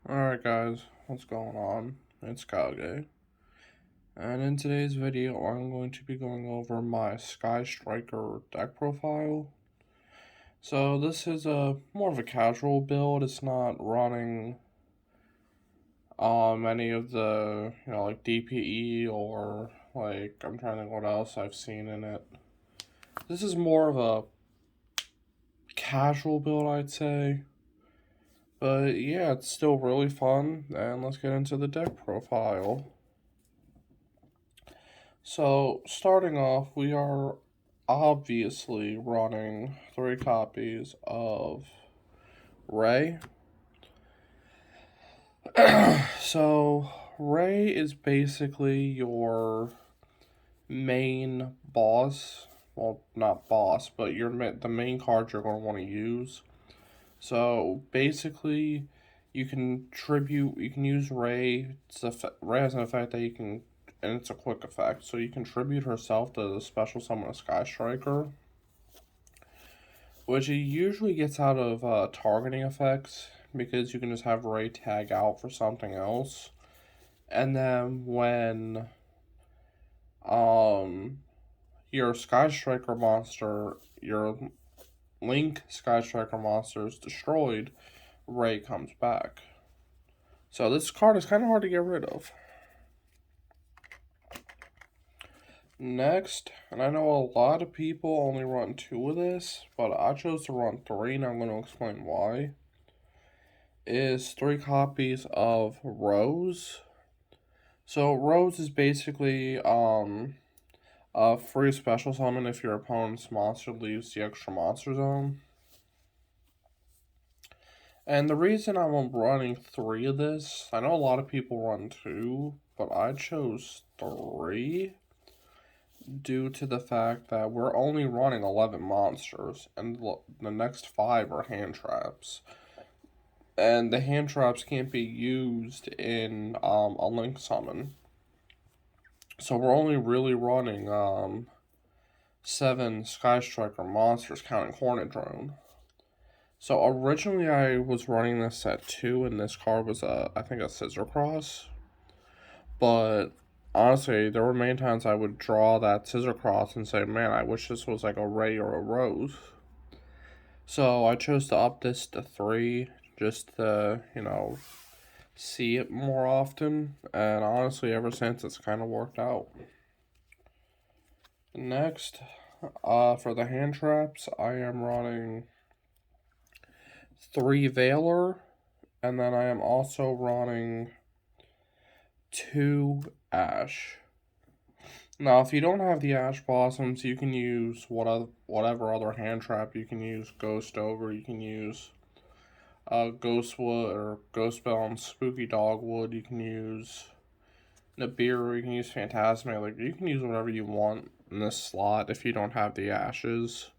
Alright guys, what's going on? It's Kage. And in today's video, I'm going to be going over my Sky Striker deck profile. So this is a more of a casual build. It's not running any of the, like DPE or like, I'm trying to think what else I've seen in it. This is more of a casual build, I'd say. But yeah, it's still really fun, and let's get into the deck profile. So, starting off, we are obviously running 3 copies of Ray. So, Ray is basically your main boss. Well, not boss, but the main card you're going to want to use. So, basically, you can use Ray. Ray has an effect that you can, and it's a quick effect. So you can tribute herself to the special summon a Sky Striker, which he usually gets out of targeting effects because you can just have Ray tag out for something else, and then when your Sky Striker monster, your Link Sky Striker monster is destroyed, Ray comes back. So this card is kind of hard to get rid of. Next, and I know a lot of people only run 2 of this, but I chose to run 3, and I'm going to explain why. Is 3 copies of Rose. So Rose is basically a free special summon if your opponent's monster leaves the extra monster zone. And the reason I'm running 3 of this, I know a lot of people run 2, but I chose 3 due to the fact that we're only running 11 monsters, and the next 5 are hand traps. And the hand traps can't be used in a Link summon. So we're only really running 7 Sky Striker monsters, counting Hornet Drone. So originally I was running this at 2, and this card was I think a Scissor Cross. But honestly, there were many times I would draw that Scissor Cross and say, man, I wish this was like a Ray or a Rose. So I chose to up this to 3 just to, see it more often. And honestly, ever since, it's kind of worked out. Next, for the hand traps, I am running 3 Veiler, and then I am also running 2 Ash. Now, if you don't have the Ash Blossoms, you can use whatever other hand trap. You can use Ghost Ogre, you can use Ghostwood or Ghostbell and Spooky Dogwood, you can use Nibiru, you can use Phantasma, like you can use whatever you want in this slot if you don't have the Ashes.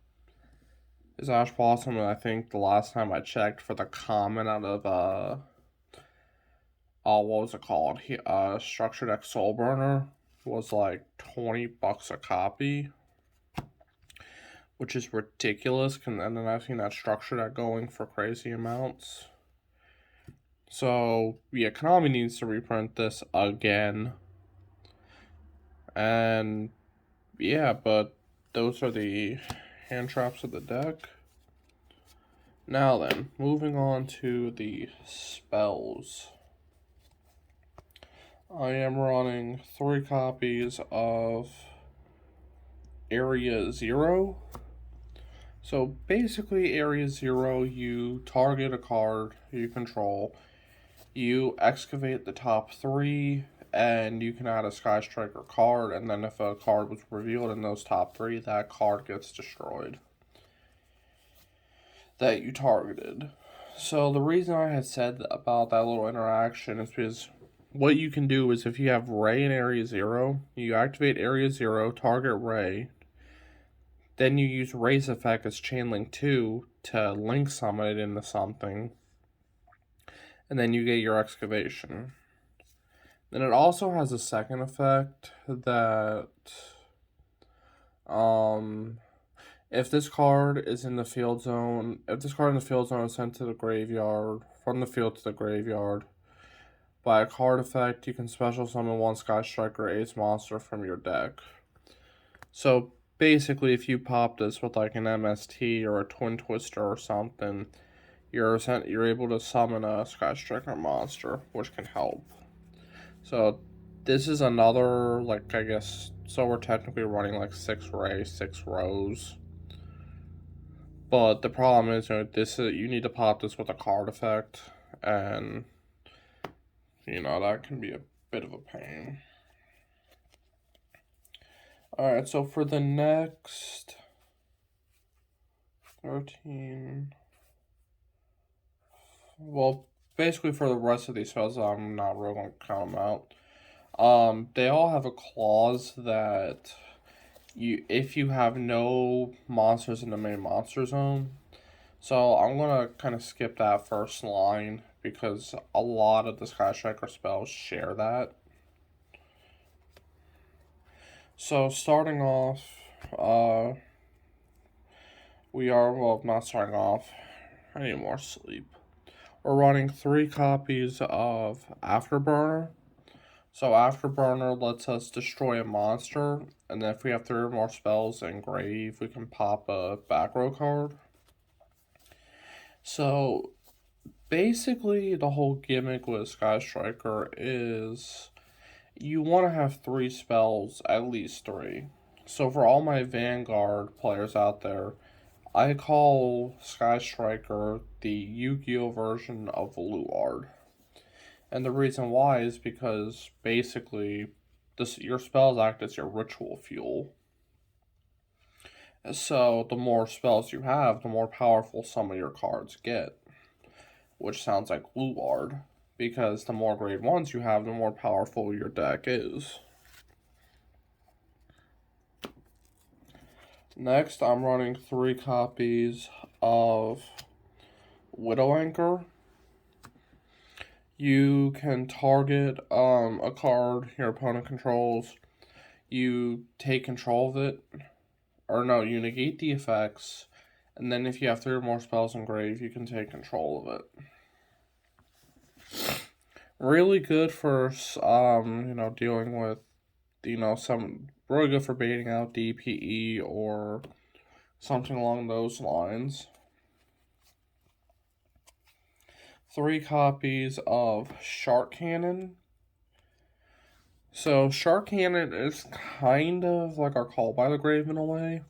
Is Ash Blossom, I think the last time I checked for the common out of what was it called? Structure Deck Soul Burner was like $20 a copy, which is ridiculous. And then I've seen that Structure Deck going for crazy amounts. So yeah, Konami needs to reprint this again. And yeah, but those are the hand traps of the deck. Now then, moving on to the spells. I am running 3 copies of Area 0. So basically, Area 0, you target a card you control, you excavate the top 3, and you can add a Sky Striker card, and then if a card was revealed in those top 3, that card gets destroyed that you targeted. So the reason I had said about that little interaction is because what you can do is if you have Ray in Area 0, you activate Area 0, target Ray, then you use Ray's effect as Chain Link 2 to Link summon it into something, and then you get your excavation. Then it also has a second effect that if this card is in the field zone, if this card in the field zone is sent to the graveyard, from the field to the graveyard, By a card effect, you can special summon one Sky Striker Ace monster from your deck. So basically, if you pop this with like an MST or a Twin Twister or something, you're able to summon a Sky Striker monster, which can help. So this is another, like, I guess, so we're technically running like 6 rays, 6 rows. But the problem is, you need to pop this with a card effect, and that can be a bit of a pain. Alright, so for the next 13, well, basically for the rest of these spells, I'm not really going to count them out. They all have a clause that if you have no monsters in the main monster zone. So I'm gonna kind of skip that first line because a lot of the Sky Striker spells share that. So starting off, we are, well, not starting off, I need more sleep. We're running 3 copies of Afterburner. So Afterburner lets us destroy a monster, and then if we have 3 or more spells in grave, we can pop a back row card. So basically, the whole gimmick with Sky Striker is you want to have 3 spells, at least 3. So for all my Vanguard players out there, I call Sky Striker the Yu-Gi-Oh version of Luard. And the reason why is because basically your spells act as your ritual fuel. So the more spells you have, the more powerful some of your cards get. Which sounds like Luard, because the more grade 1s you have, the more powerful your deck is. Next, I'm running 3 copies of Widow Anchor. You can target a card your opponent controls. You take control of it. Or no, you negate the effects. And then if you have 3 or more spells in grave, you can take control of it. Really good for, dealing with, some really good for baiting out DPE or something along those lines. 3 copies of Shark Cannon. So Shark Cannon is kind of like our Call by the Grave in a way,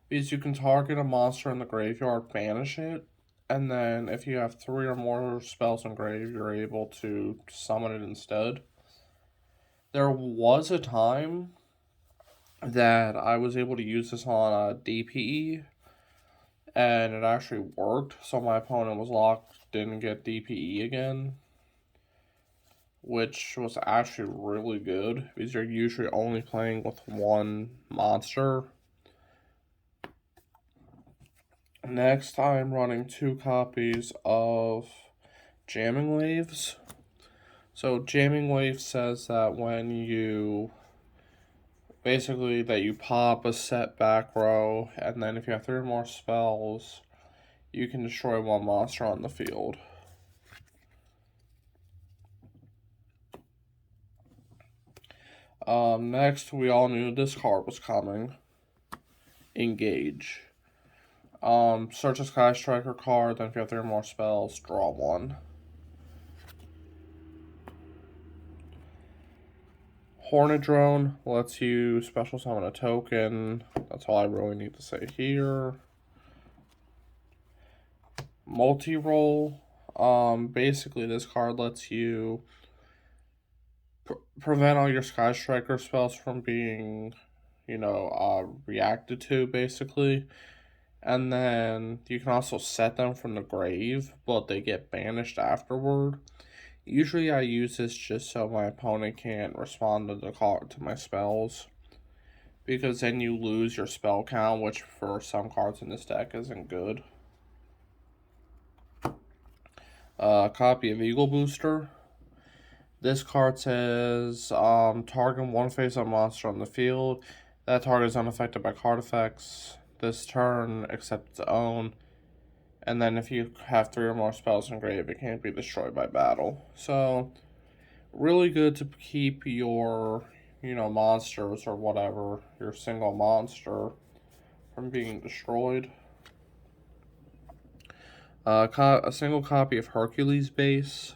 because you can target a monster in the graveyard, banish it, and then if you have 3 or more spells in grave, you're able to summon it instead. There was a time that I was able to use this on a DPE, and it actually worked, so my opponent was locked, didn't get DPE again, which was actually really good, because you're usually only playing with 1 monster. Next, I'm running 2 copies of Jamming Waves. So Jamming Wave says that when you pop a set back row, and then if you have 3 or more spells, you can destroy 1 monster on the field. Next, we all knew this card was coming. Engage. Search a Sky Striker card, then if you have 3 or more spells, draw 1. Hornet Drone lets you special summon a token. That's all I really need to say here. Multi-roll. Basically, this card lets you prevent all your Sky Striker spells from being, reacted to, basically. And then you can also set them from the grave, but they get banished afterward. Usually I use this just so my opponent can't respond to my spells, because then you lose your spell count, which for some cards in this deck isn't good. Copy of Eagle Booster. This card says, target 1 face-up monster on the field. That target is unaffected by card effects this turn, except its own. And then if you have 3 or more spells in grave, it can't be destroyed by battle. So really good to keep your, monsters or whatever, your single monster from being destroyed. A single copy of Hercules base.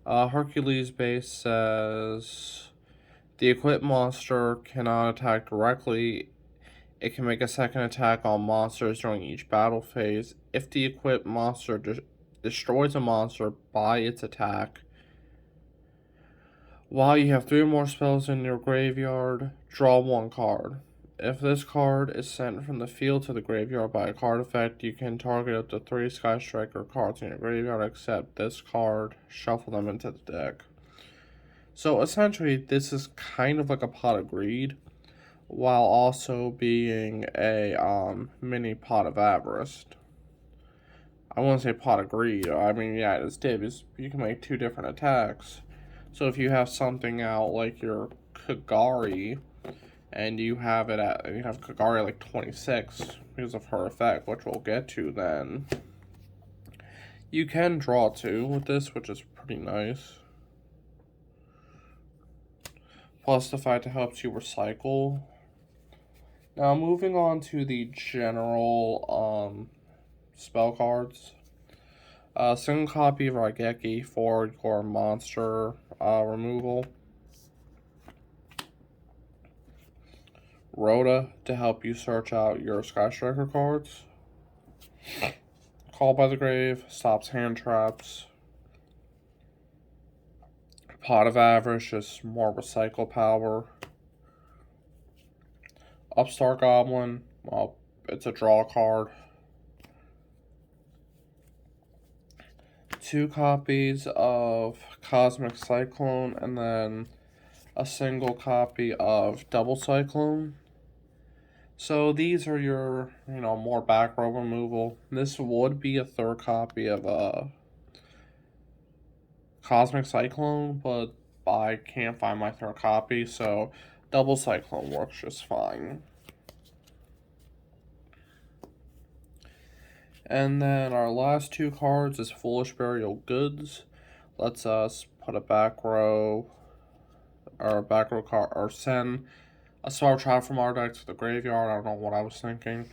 Hercules base says the equipped monster cannot attack directly. It can make a second attack on monsters during each battle phase. If the equipped monster destroys a monster by its attack, while you have 3 more spells in your graveyard, draw 1 card. If this card is sent from the field to the graveyard by a card effect, you can target up to 3 Sky Striker cards in your graveyard except this card, shuffle them into the deck. So essentially, this is kind of like a Pot of Greed, while also being a mini Pot of Avarice. I wouldn't say Pot of Greed. I mean, yeah, it's dibs. You can make 2 different attacks. So if you have something out like your Kagari, and you have Kagari like 26 because of her effect, which we'll get to then, you can draw 2 with this, which is pretty nice. Plus the fact it helps you recycle. Now moving on to the general spell cards. Single copy of Raigeki for your monster removal. Rhoda to help you search out your Sky Striker cards. Call by the Grave stops hand traps. Pot of Avarice, just more recycle power. Upstart Goblin, well, it's a draw card. 2 copies of Cosmic Cyclone, and then a single copy of Double Cyclone. So these are your, more back row removal. This would be a 3rd copy of Cosmic Cyclone, but I can't find my 3rd copy, so Double Cyclone works just fine. And then our last 2 cards is Foolish Burial Goods. Lets us put a back row card, or send a spell trap from our deck to the graveyard. I don't know what I was thinking.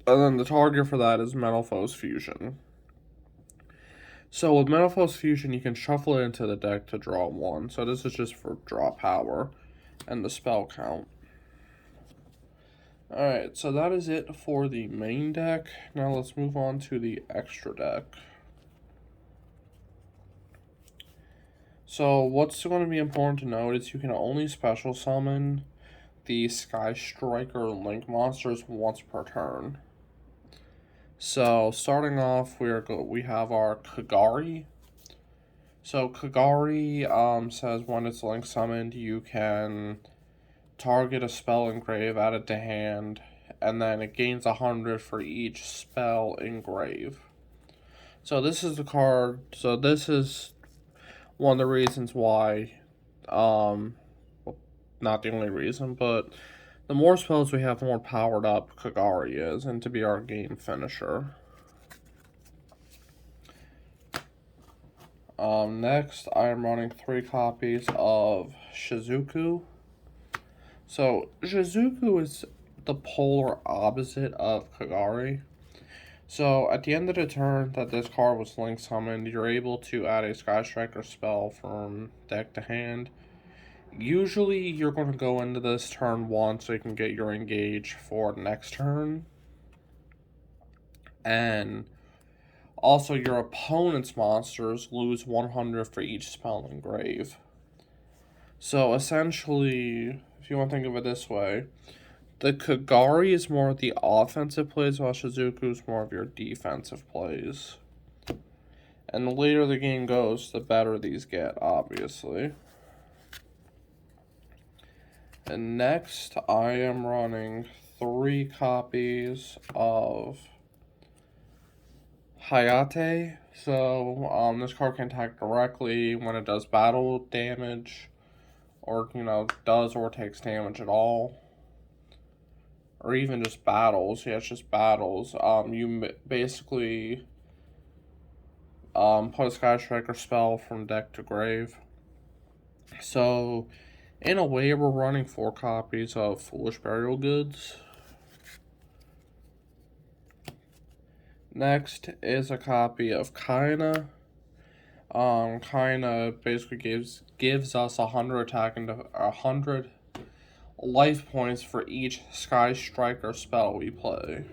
And then the target for that is Metalfoes Fusion. So with Metalfoes Fusion, you can shuffle it into the deck to draw 1. So this is just for draw power and the spell count. Alright, so that is it for the main deck. Now let's move on to the extra deck. So what's going to be important to note is you can only special summon the Sky Striker Link monsters once per turn. So starting off, we have our Kagari. So Kagari says when it's Link summoned, you can target a spell engrave, add it to hand, and then it gains 100 for each spell engrave. So this is the card. So this is one of the reasons why, well, not the only reason, but the more spells we have, the more powered up Kagari is, and to be our game finisher. Next, I am running 3 copies of Shizuku. So, Shizuku is the polar opposite of Kagari. So, at the end of the turn that this card was Link summoned, you're able to add a Sky Striker spell from deck to hand. Usually, you're going to go into this turn 1 so you can get your engage for next turn. And also, your opponent's monsters lose 100 for each spell engrave. So, essentially, if you want to think of it this way, the Kagari is more of the offensive plays, while Shizuku is more of your defensive plays. And the later the game goes, the better these get, obviously. And next, I am running 3 copies of Hayate. So, this card can attack directly when it does battle damage, or, does or takes damage at all. Or even just battles. Yeah, it's just battles. You basically put a Sky Striker spell from deck to grave. So, in a way, we're running 4 copies of Foolish Burial Goods. Next is a copy of Kaina. Kaina basically gives us 100 attack and 100 life points for each Sky Striker spell we play.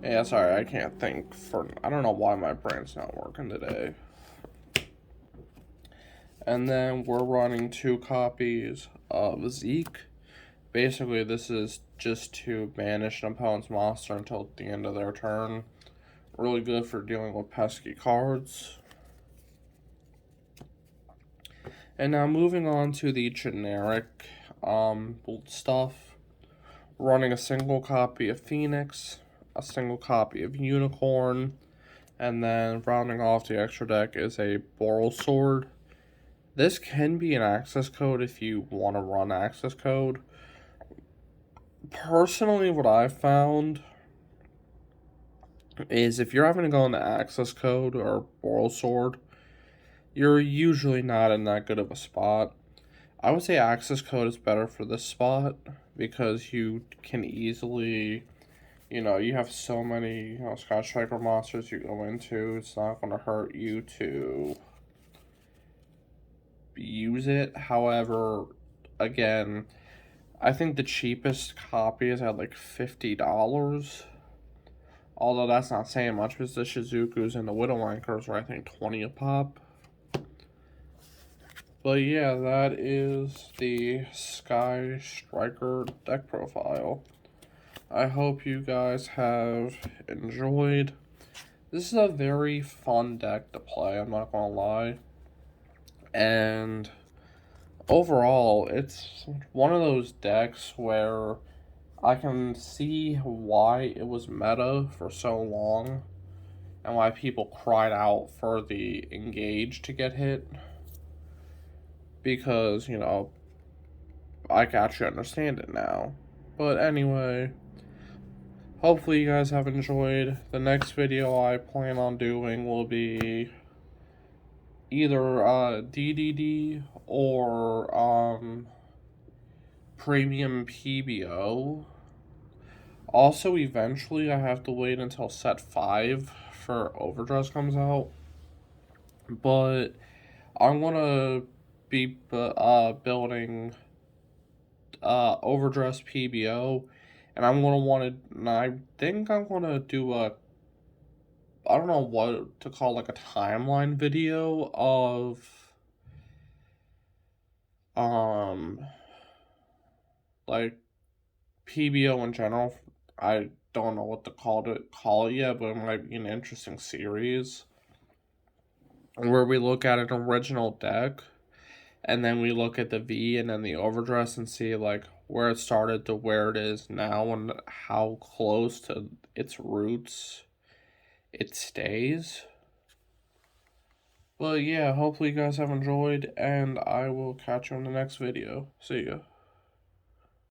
Yeah, sorry, I can't think for... I don't know why my brain's not working today. And then we're running 2 copies of Zeke. Basically, this is just to banish an opponent's monster until the end of their turn. Really good for dealing with pesky cards. And now moving on to the generic stuff. Running a single copy of Phoenix, a single copy of Unicorn, and then rounding off the extra deck is a Borrelsword. This can be an access code if you want to run access code. Personally, what I've found is if you're having to go into access code or Borrelsword, you're usually not in that good of a spot. I would say access code is better for this spot because you can easily, you have so many, Sky Striker monsters you go into. It's not going to hurt you to use it. However, again, I think the cheapest copy is at like $50. Although that's not saying much because the Shizukus and the Widowmankers are, I think, 20 a pop. But yeah, that is the Sky Striker deck profile. I hope you guys have enjoyed. This is a very fun deck to play, I'm not gonna lie. And overall, it's one of those decks where I can see why it was meta for so long and why people cried out for the Engage to get hit. Because, I can actually understand it now. But anyway, hopefully you guys have enjoyed. The next video I plan on doing will be either DDD or premium PBO. Also, eventually I have to wait until set 5 for Overdress comes out. But I'm gonna be building Overdress PBO, and I'm gonna want to. I think I'm gonna do I don't know what to call, like a timeline video of like PBO in general. I don't know what to call it yet, but it might be an interesting series where we look at an original deck and then we look at the V and then the Overdress and see like where it started to where it is now and how close to its roots it stays. But yeah, hopefully you guys have enjoyed, and I will catch you in the next video. See ya.